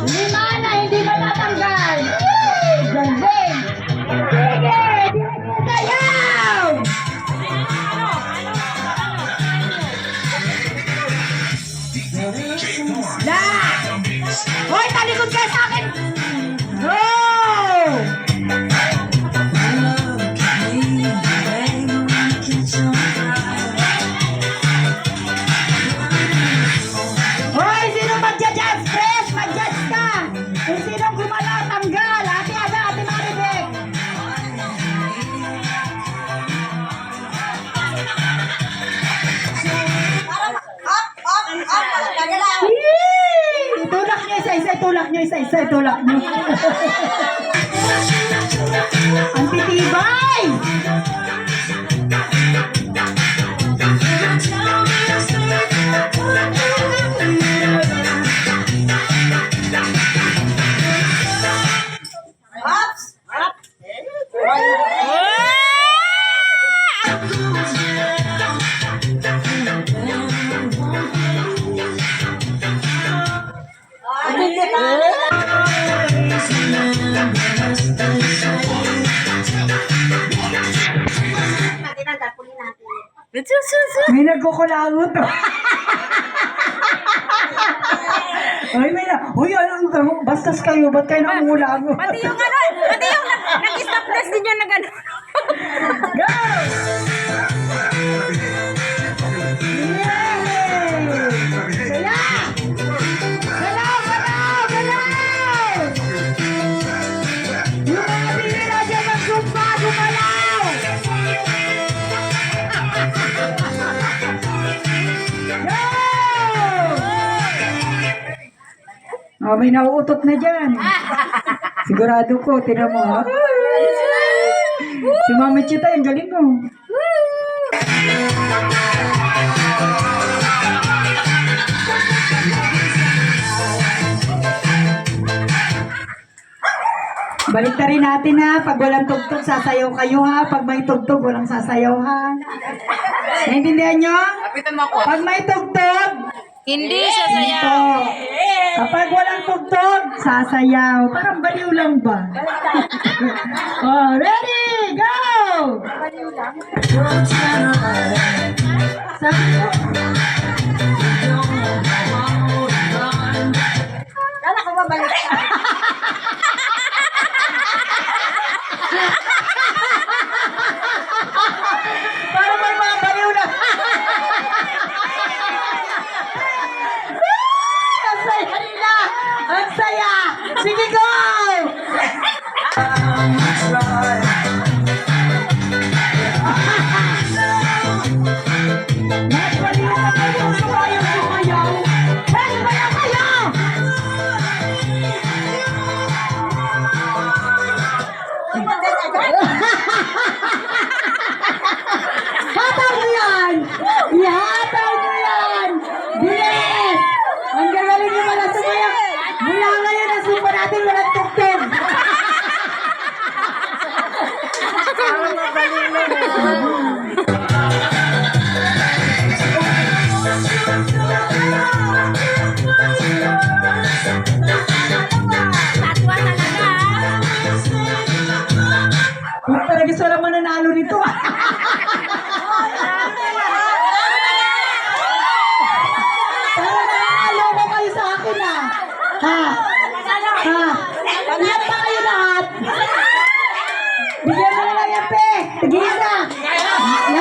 Lima na, hindi matatanggal. Galing. Sige, sayaw. La! Hoy, talikod kayo sa akin! Go! Hoy, sino magja-judge? Press, mag-judge ka! Kung sinong gumalaw, tanggal! Ate Ada, Ate Maribek! Itulak nyo isa-isa, itulak nyo isa-isa, itulak nyo. Ang titibay! May nagkukulangot. Ay, may na. Uy, bastas kayo. Ba't kayo nangungulangot? Pati yung nag-stop test din yung nag-ano. Go! Galaw! Galaw! Galaw! Yung mga binila dyan magsumpa, gumalaw! Go! Oh, may nauutot na dyan. Sigurado ko, tinan mo ha. Si Mami Chita, yung galing mo. Balik na rin natin ha. Pag walang tugtog, sasayaw kayo ha. Pag may tugtog, walang sasayaw ha. Naintindihan nyo? Pag may tugtog, Hindi ito. sasayaw. Kapag walang tugtog, sasayaw. Parang baliw lang ba? Oh, ready? Go! Sabi ko. Kala ko mabalik ka. Parang may mga baliw na. Ang saya nila! Ang saya! Sige, go! Mas baliw na kayo! Ano kayo sumayaw? Mas sumayaw kayo! Hataw mo yan! Ihataw mo yan! Bilis! Ang gagaling nyo pala sumayaw! Mula ngayon ang sumpa natin walang tugtog! Tatwa talaga. Kung talaga wala mananalo nito. Para nanalo ko kayo sa akin ha. Ha? Ha? Lahat pa kayo lahat. Bigyan mo na lang yan, pe. Tigisa.